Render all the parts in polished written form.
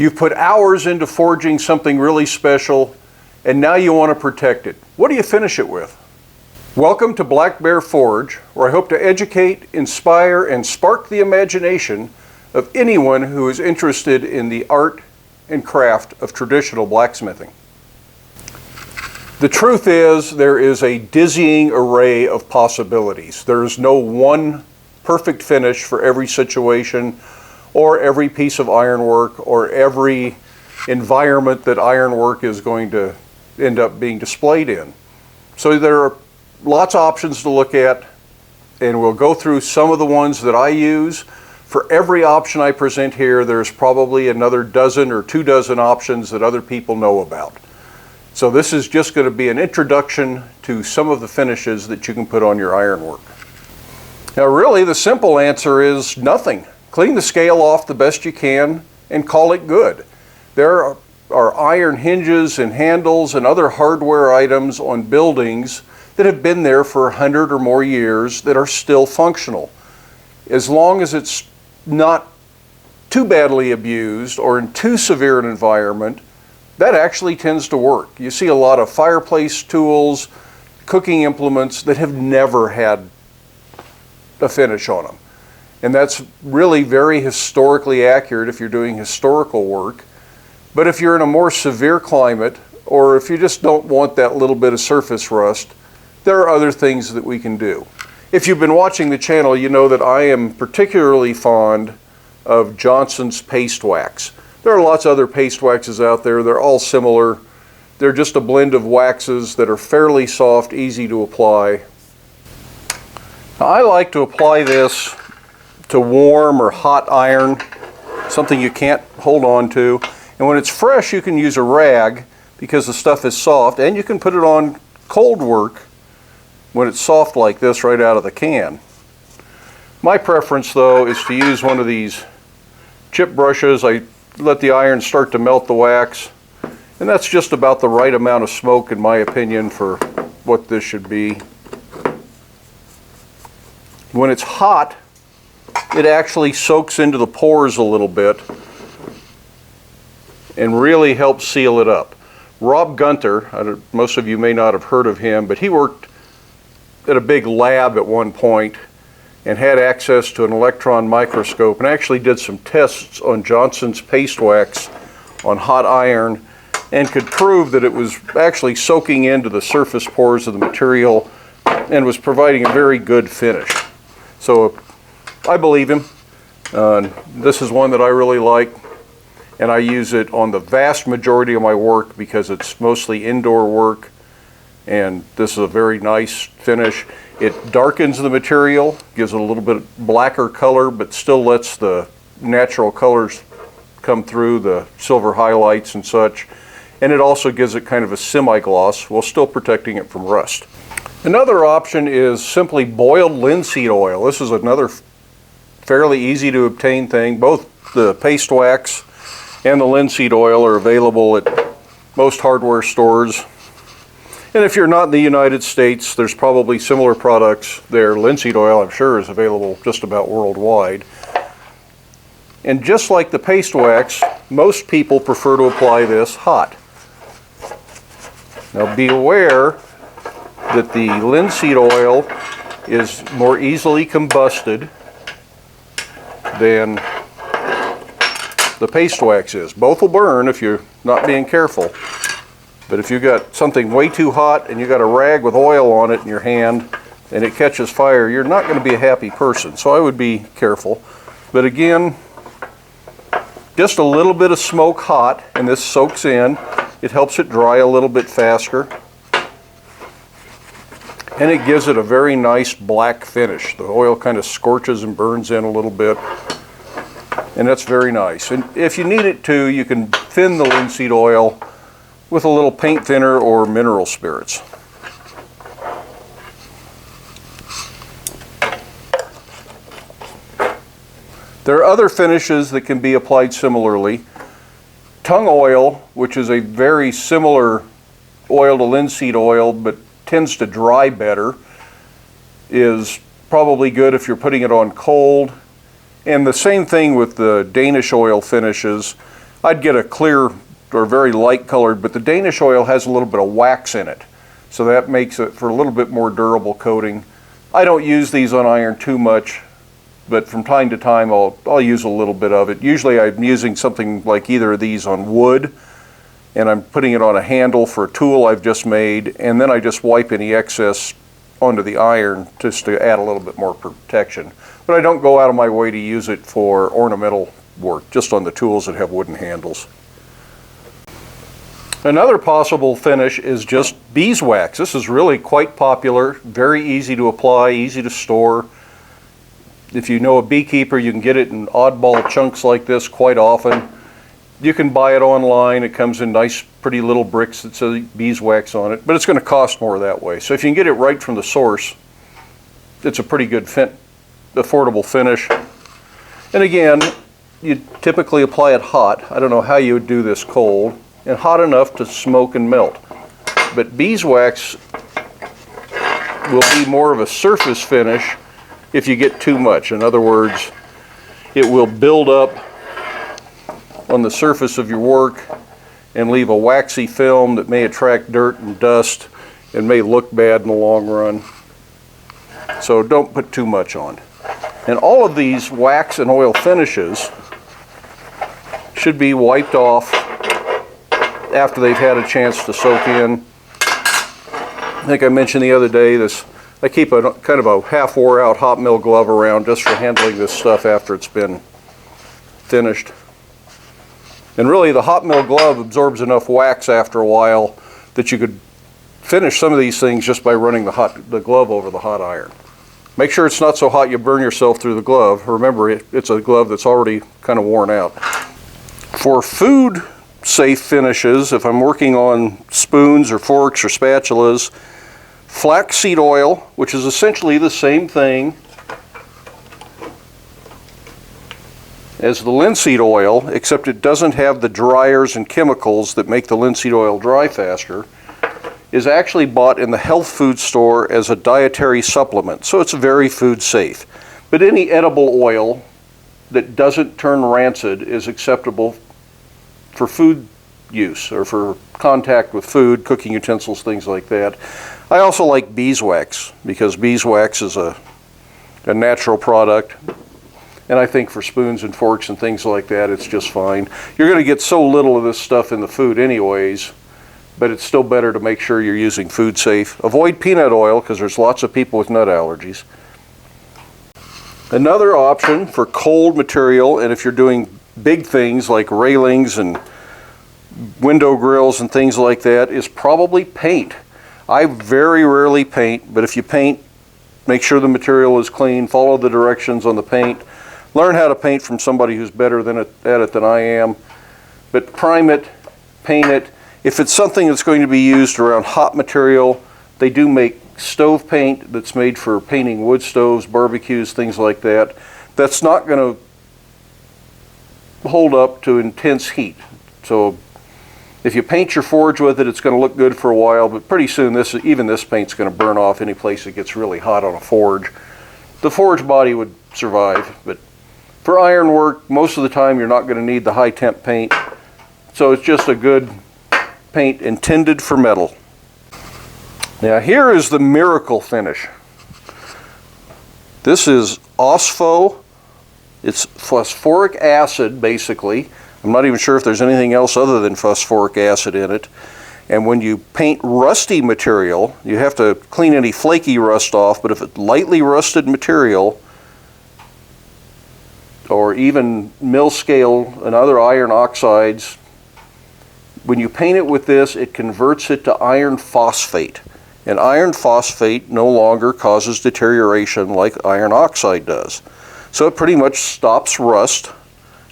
You've put hours into forging something really special, and now you want to protect it. What do you finish it with? Welcome to Black Bear Forge, where I hope to educate, inspire, and spark the imagination of anyone who is interested in the art and craft of traditional blacksmithing. The truth is, there is a dizzying array of possibilities. There is no one perfect finish for every situation, or every piece of ironwork, or every environment that ironwork is going to end up being displayed in. So there are lots of options to look at, and we'll go through some of the ones that I use. For every option I present here, there's probably another dozen or 2 dozen options that other people know about. So this is just going to be an introduction to some of the finishes that you can put on your ironwork. Now really, the simple answer is nothing. Clean the scale off the best you can and call it good. There are iron hinges and handles and other hardware items on buildings that have been there for 100 or more years that are still functional. As long as it's not too badly abused or in too severe an environment, that actually tends to work. You see a lot of fireplace tools, cooking implements that have never had a finish on them. And that's really very historically accurate if you're doing historical work. But if you're in a more severe climate, or if you just don't want that little bit of surface rust, there are other things that we can do. If you've been watching the channel, you know that I am particularly fond of Johnson's paste wax. There are lots of other paste waxes out there. They're all similar. They're just a blend of waxes that are fairly soft, easy to apply. Now, I like to apply this to warm or hot iron, something you can't hold on to. And when it's fresh, you can use a rag because the stuff is soft, and you can put it on cold work when it's soft like this right out of the can. My preference though is to use one of these chip brushes. I let the iron start to melt the wax, and that's just about the right amount of smoke in my opinion for what this should be. When it's hot, it actually soaks into the pores a little bit and really helps seal it up. Rob Gunter, most of you may not have heard of him, but he worked at a big lab at one point and had access to an electron microscope and actually did some tests on Johnson's paste wax on hot iron and could prove that it was actually soaking into the surface pores of the material and was providing a very good finish. So I believe him. This is one that I really like, and I use it on the vast majority of my work because it's mostly indoor work, and this is a very nice finish. It darkens the material, gives it a little bit blacker color, but still lets the natural colors come through, the silver highlights and such, and it also gives it kind of a semi-gloss while still protecting it from rust. Another option is simply boiled linseed oil. This is another fairly easy to obtain thing. Both the paste wax and the linseed oil are available at most hardware stores. And if you're not in the United States, there's probably similar products there. Linseed oil, I'm sure, is available just about worldwide. And just like the paste wax, most people prefer to apply this hot. Now be aware that the linseed oil is more easily combusted than the paste wax is. Both will burn if you're not being careful. But if you've got something way too hot and you've got a rag with oil on it in your hand and it catches fire, you're not going to be a happy person. So I would be careful. But again, just a little bit of smoke hot, and this soaks in. It helps it dry a little bit faster. And it gives it a very nice black finish. The oil kind of scorches and burns in a little bit. And that's very nice. And if you need it to, you can thin the linseed oil with a little paint thinner or mineral spirits. There are other finishes that can be applied similarly. Tung Oil, which is a very similar oil to linseed oil but tends to dry better, is probably good if you're putting it on cold. And the same thing with the Danish oil finishes. I'd get a clear or very light colored, but the Danish oil has a little bit of wax in it, so that makes it for a little bit more durable coating. I don't use these on iron too much, but from time to time I'll use a little bit of it. Usually I'm using something like either of these on wood, and I'm putting it on a handle for a tool I've just made, and then I just wipe any excess onto the iron just to add a little bit more protection. But I don't go out of my way to use it for ornamental work, just on the tools that have wooden handles. Another possible finish is just beeswax. This is really quite popular, very easy to apply, easy to store. If you know a beekeeper, you can get it in oddball chunks like this quite often. You can buy it online. It comes in nice, pretty little bricks that say beeswax on it, but it's going to cost more that way. So if you can get it right from the source, it's a pretty good, affordable finish. And again, you typically apply it hot. I don't know how you would do this cold, and hot enough to smoke and melt. But beeswax will be more of a surface finish if you get too much. In other words, it will build up on the surface of your work and leave a waxy film that may attract dirt and dust and may look bad in the long run. So don't put too much on. And all of these wax and oil finishes should be wiped off after they've had a chance to soak in. I think I mentioned the other day this, I keep a kind of a half wore out hot mill glove around just for handling this stuff after it's been finished. And really the hot mill glove absorbs enough wax after a while that you could finish some of these things just by running the glove over the hot iron. Make sure it's not so hot you burn yourself through the glove. Remember, it's a glove that's already kind of worn out. For food safe finishes, if I'm working on spoons or forks or spatulas, flaxseed oil, which is essentially the same thing as the linseed oil, except it doesn't have the dryers and chemicals that make the linseed oil dry faster, is actually bought in the health food store as a dietary supplement, so it's very food safe. But any edible oil that doesn't turn rancid is acceptable for food use or for contact with food, cooking utensils, things like that. I also like beeswax because beeswax is a natural product, and I think for spoons and forks and things like that it's just fine. You're going to get so little of this stuff in the food anyways, but it's still better to make sure you're using food safe. Avoid peanut oil because there's lots of people with nut allergies. Another option for cold material, and if you're doing big things like railings and window grills and things like that, is probably paint. I very rarely paint, but if you paint, make sure the material is clean, follow the directions on the paint. Learn how to paint from somebody who's better at it than I am. But prime it, paint it. If it's something that's going to be used around hot material, they do make stove paint that's made for painting wood stoves, barbecues, things like that. That's not going to hold up to intense heat. So if you paint your forge with it, it's going to look good for a while, but pretty soon even this paint's going to burn off any place that gets really hot on a forge. The forge body would survive, but for ironwork, most of the time you're not going to need the high temp paint. So it's just a good paint intended for metal. Now here is the miracle finish. This is OSPHO. It's phosphoric acid, basically. I'm not even sure if there's anything else other than phosphoric acid in it. And when you paint rusty material, you have to clean any flaky rust off, but if it's lightly rusted material, or even mill scale and other iron oxides, when you paint it with this, it converts it to iron phosphate. And iron phosphate no longer causes deterioration like iron oxide does. So it pretty much stops rust.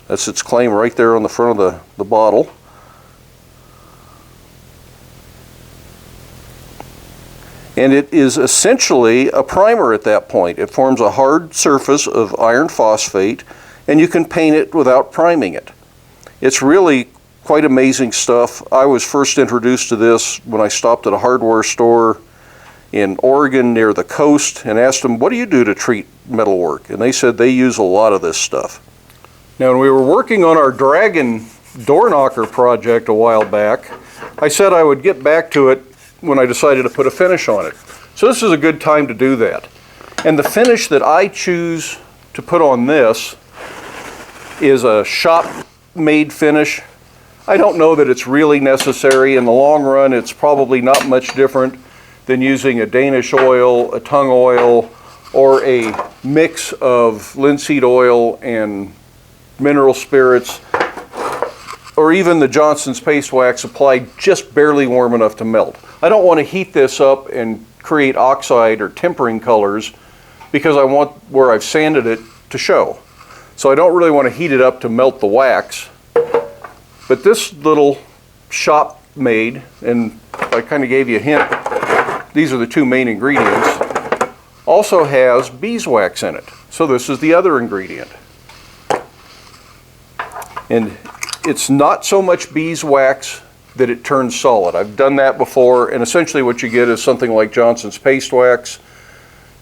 That's its claim right there on the front of the bottle. And it is essentially a primer at that point. It forms a hard surface of iron phosphate, and you can paint it without priming it. It's really quite amazing stuff. I was first introduced to this when I stopped at a hardware store in Oregon near the coast and asked them, what do you do to treat metalwork? And they said they use a lot of this stuff. Now when we were working on our dragon door knocker project a while back. I said I would get back to it when I decided to put a finish on it. So this is a good time to do that. And the finish that I choose to put on this is a shop-made finish. I don't know that it's really necessary. In the long run, it's probably not much different than using a Danish oil, a Tung Oil, or a mix of linseed oil and mineral spirits, or even the Johnson's paste wax applied just barely warm enough to melt. I don't want to heat this up and create oxide or tempering colors because I want where I've sanded it to show. So I don't really want to heat it up to melt the wax. But this little shop made, and I kind of gave you a hint, these are the two main ingredients, also has beeswax in it. So this is the other ingredient. And it's not so much beeswax that it turns solid. I've done that before, and essentially what you get is something like Johnson's paste wax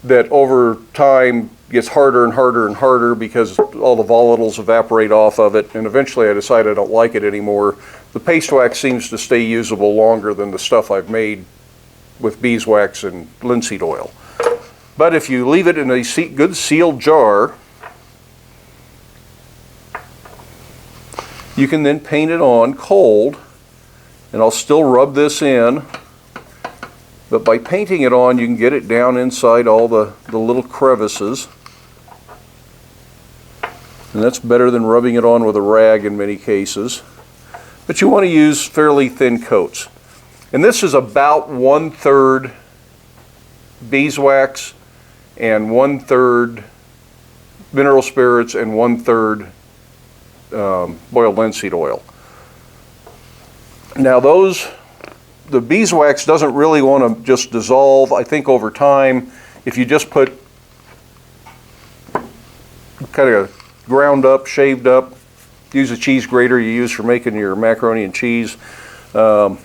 that over time gets harder and harder and harder because all the volatiles evaporate off of it, and eventually I decided I don't like it anymore. The paste wax seems to stay usable longer than the stuff I've made with beeswax and linseed oil. But if you leave it in a good sealed jar, you can then paint it on cold, and I'll still rub this in. But by painting it on, you can get it down inside all the little crevices. And that's better than rubbing it on with a rag in many cases. But you want to use fairly thin coats. And this is about 1/3 beeswax and 1/3 mineral spirits and 1/3 boiled linseed oil. Now the beeswax doesn't really want to just dissolve. I think over time, if you just put kind of ground up, shaved up, use a cheese grater you use for making your macaroni and cheese, the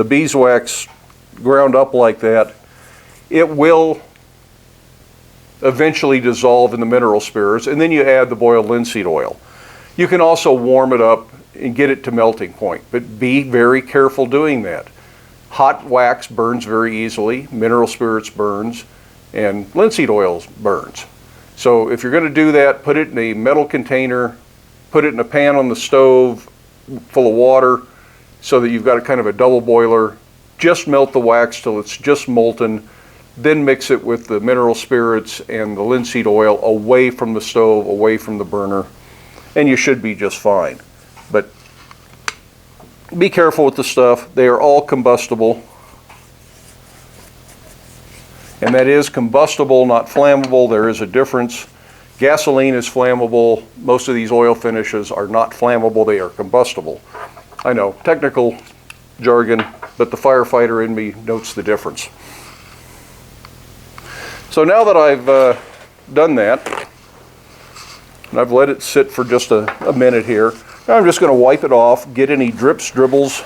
beeswax ground up like that, it will eventually dissolve in the mineral spirits, and then you add the boiled linseed oil. You can also warm it up and get it to melting point, but be very careful doing that. Hot wax burns very easily, mineral spirits burns, and linseed oil burns. So if you're going to do that, put it in a metal container, put it in a pan on the stove full of water so that you've got a kind of a double boiler. Just melt the wax till it's just molten, then mix it with the mineral spirits and the linseed oil away from the stove, away from the burner, and you should be just fine. But be careful with the stuff. They are all combustible. And that is combustible, not flammable. There is a difference. Gasoline is flammable. Most of these oil finishes are not flammable. They are combustible. I know, technical jargon, but the firefighter in me notes the difference. So now that I've done that, and I've let it sit for just a minute here, now I'm just going to wipe it off, get any drips, dribbles,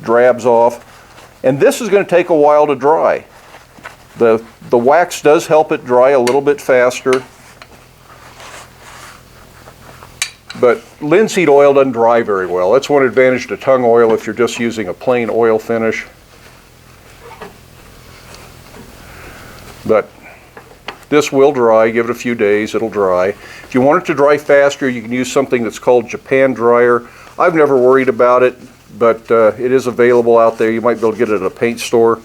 drabs off, and this is going to take a while to dry. The wax does help it dry a little bit faster, but linseed oil doesn't dry very well. That's one advantage to Tung Oil if you're just using a plain oil finish. But this will dry. Give it a few days, it'll dry. If you want it to dry faster, you can use something that's called Japan dryer. I've never worried about it, but it is available out there. You might be able to get it at a paint store.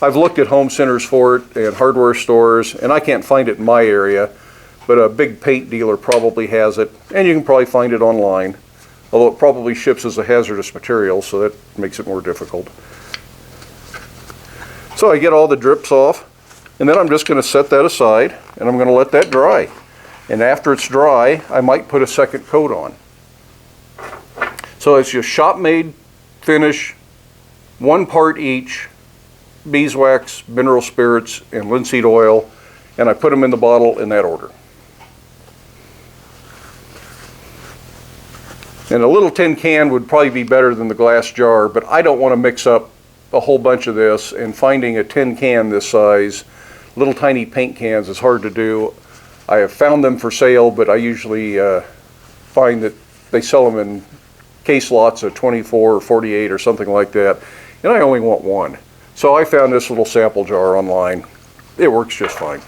I've looked at home centers for it and hardware stores, and I can't find it in my area, but a big paint dealer probably has it, and you can probably find it online, although it probably ships as a hazardous material, so that makes it more difficult. So I get all the drips off, and then I'm just going to set that aside, and I'm going to let that dry. And after it's dry, I might put a second coat on. So it's just shop-made finish, 1 part each, beeswax, mineral spirits, and linseed oil, and I put them in the bottle in that order. And a little tin can would probably be better than the glass jar, but I don't want to mix up a whole bunch of this, and finding a tin can this size, little tiny paint cans, is hard to do. I have found them for sale, but I usually find that they sell them in case lots of 24 or 48 or something like that, and I only want one. So I found this little sample jar online. It works just fine.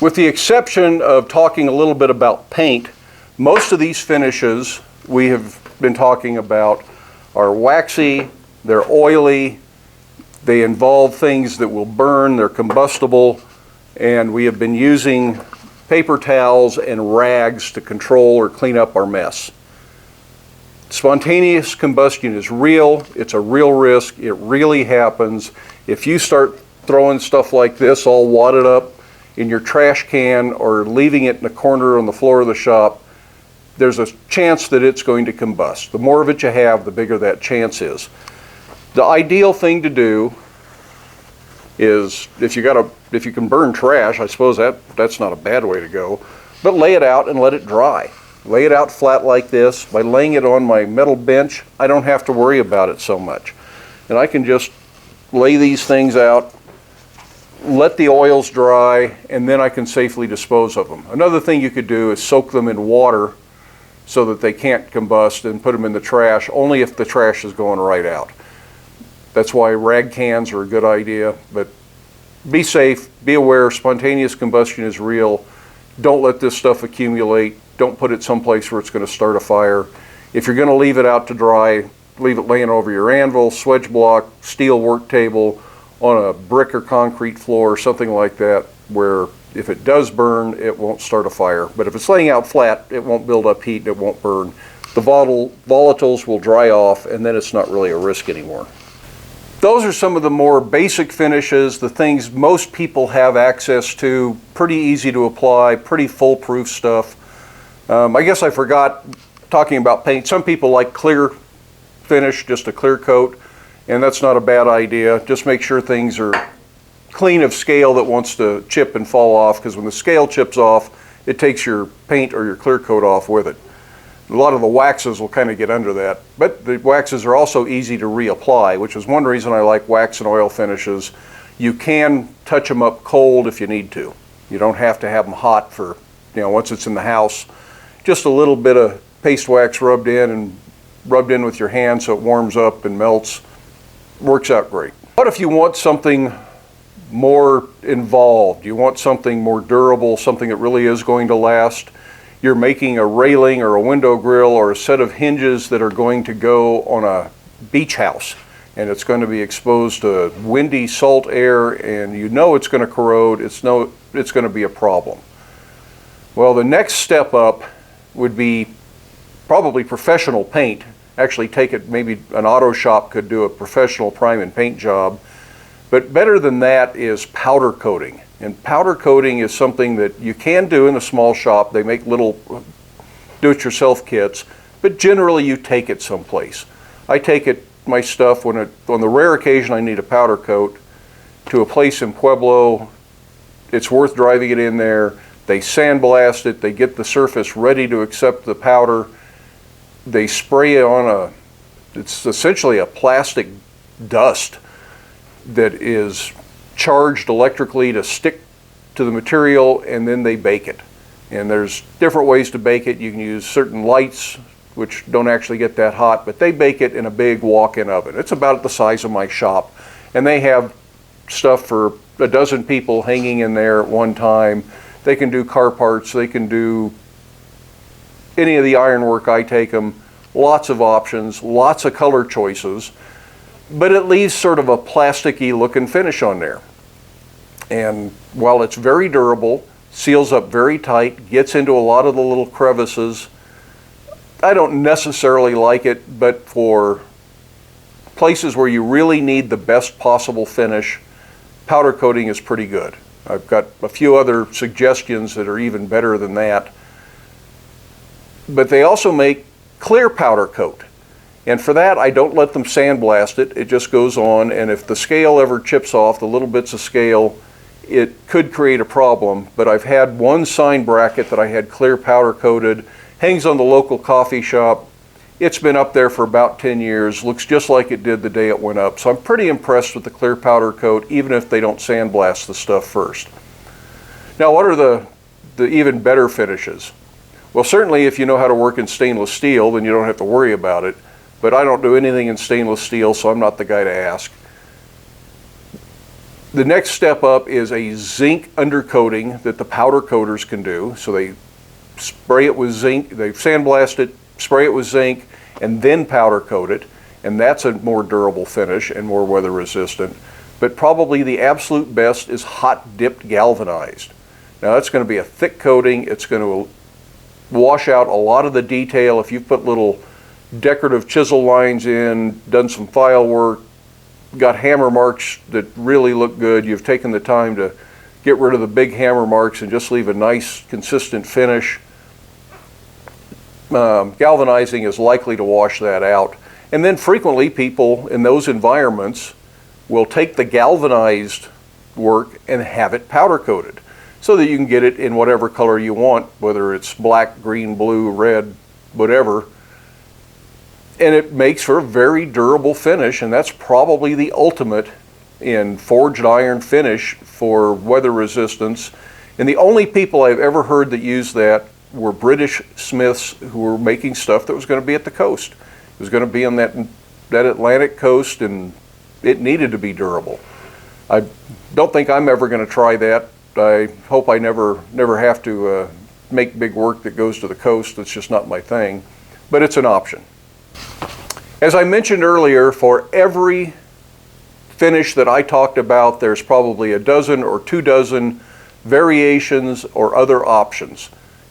With the exception of talking a little bit about paint, most of these finishes we have been talking about are waxy, they're oily, they involve things that will burn, they're combustible, and we have been using paper towels and rags to control or clean up our mess. Spontaneous combustion is real, it's a real risk, it really happens. If you start throwing stuff like this all wadded up in your trash can or leaving it in a corner on the floor of the shop, there's a chance that it's going to combust. The more of it you have, the bigger that chance is. The ideal thing to do is, if you can burn trash, I suppose that's not a bad way to go, but lay it out and let it dry. Lay it out flat like this. By laying it on my metal bench, I don't have to worry about it so much. And I can just lay these things out, let the oils dry, and then I can safely dispose of them. Another thing you could do is soak them in water so that they can't combust, and put them in the trash only if the trash is going right out. That's why rag cans are a good idea, but be safe, be aware, spontaneous combustion is real. Don't let this stuff accumulate. Don't put it someplace where it's going to start a fire. If you're going to leave it out to dry, leave it laying over your anvil, swedge block, steel work table, on a brick or concrete floor, something like that, where if it does burn, it won't start a fire. But if it's laying out flat, it won't build up heat and it won't burn. The volatiles will dry off, and then it's not really a risk anymore. Those are some of the more basic finishes, the things most people have access to, pretty easy to apply, pretty foolproof stuff. I guess I forgot talking about paint. Some people like clear finish, just a clear coat, and that's not a bad idea. Just make sure things are clean of scale that wants to chip and fall off, because when the scale chips off, it takes your paint or your clear coat off with it. A lot of the waxes will kind of get under that, but the waxes are also easy to reapply, which is one reason I like wax and oil finishes. You can touch them up cold if you need to. You don't have to have them hot for, once it's in the house. Just a little bit of paste wax rubbed in with your hand so it warms up and melts. Works out great. What if you want something more involved? You want something more durable, something that really is going to last. You're making a railing or a window grill or a set of hinges that are going to go on a beach house, and it's going to be exposed to windy salt air, and it's going to corrode, it's going to be a problem. Well, the next step up would be probably professional paint. Actually maybe an auto shop could do a professional prime and paint job, but better than that is powder coating. And powder coating is something that you can do in a small shop. They make little do-it-yourself kits, but generally you take it someplace. I take my stuff on the rare occasion I need a powder coat, to a place in Pueblo. It's worth driving it in there. They sandblast it, they get the surface ready to accept the powder. They spray it on it's essentially a plastic dust that is charged electrically to stick to the material, and then they bake it. And there's different ways to bake it. You can use certain lights, which don't actually get that hot, but they bake it in a big walk-in oven. It's about the size of my shop, and they have stuff for a dozen people hanging in there at one time. They can do car parts, they can do any of the ironwork. I take them. Lots of options, lots of color choices, but it leaves sort of a plasticky looking finish on there. And while it's very durable, seals up very tight, gets into a lot of the little crevices, I don't necessarily like it, but for places where you really need the best possible finish, powder coating is pretty good. I've got a few other suggestions that are even better than that. But they also make clear powder coat. And for that, I don't let them sandblast it. It just goes on, and if the scale ever chips off, the little bits of scale, it could create a problem. But I've had one sign bracket that I had clear powder coated, hangs on the local coffee shop. It's been up there for about 10 years, looks just like it did the day it went up. So I'm pretty impressed with the clear powder coat, even if they don't sandblast the stuff first. Now, what are the even better finishes? Well, certainly if you know how to work in stainless steel, then you don't have to worry about it. But I don't do anything in stainless steel, so I'm not the guy to ask. The next step up is a zinc undercoating that the powder coaters can do. So they spray it with zinc, they sandblast it, spray it with zinc, and then powder coat it. And that's a more durable finish and more weather resistant. But probably the absolute best is hot dipped galvanized. Now that's going to be a thick coating. It's going to wash out a lot of the detail. If you've put little decorative chisel lines in, done some file work, got hammer marks that really look good, you've taken the time to get rid of the big hammer marks and just leave a nice consistent finish, galvanizing is likely to wash that out. And then frequently people in those environments will take the galvanized work and have it powder coated so that you can get it in whatever color you want, whether it's black, green, blue, red, whatever. And it makes for a very durable finish, and that's probably the ultimate in forged iron finish for weather resistance. And the only people I've ever heard that used that were British smiths who were making stuff that was going to be at the coast. It was going to be on that Atlantic coast, and it needed to be durable. I don't think I'm ever going to try that. I hope I never have to make big work that goes to the coast. It's just not my thing, but it's an option. As I mentioned earlier, for every finish that I talked about, there's probably a dozen or 2 dozen variations or other options.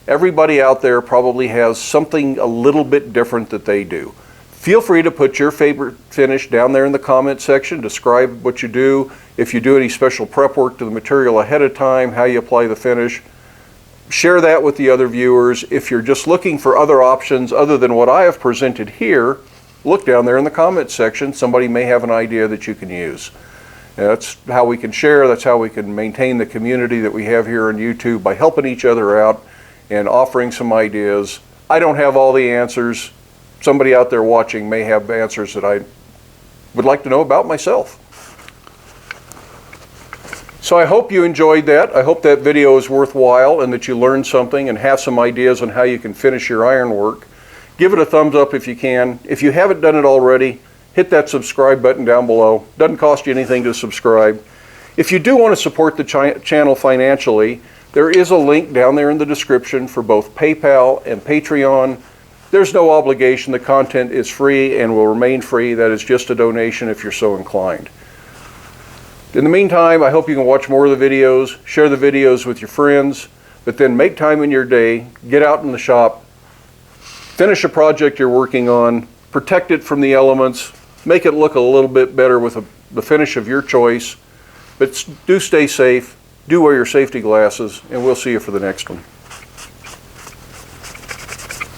Everybody out there probably has something a little bit different that they do. Feel free to put your favorite finish down there in the comment section. Describe what you do. If you do any special prep work to the material ahead of time, how you apply the finish. Share that with the other viewers. If you're just looking for other options other than what I have presented here, look down there in the comment section. Somebody may have an idea that you can use. And that's how we can share. That's how we can maintain the community that we have here on YouTube, by helping each other out and offering some ideas. I don't have all the answers. Somebody out there watching may have answers that I would like to know about myself. So I hope you enjoyed that. I hope that video is worthwhile and that you learned something and have some ideas on how you can finish your ironwork. Give it a thumbs up if you can. If you haven't done it already, hit that subscribe button down below. Doesn't cost you anything to subscribe. If you do want to support the channel financially, there is a link down there in the description for both PayPal and Patreon. There's no obligation. The content is free and will remain free. That is just a donation if you're so inclined. In the meantime, I hope you can watch more of the videos, share the videos with your friends, but then make time in your day, get out in the shop, finish a project you're working on, protect it from the elements, make it look a little bit better with the finish of your choice. But do stay safe, do wear your safety glasses, and we'll see you for the next one.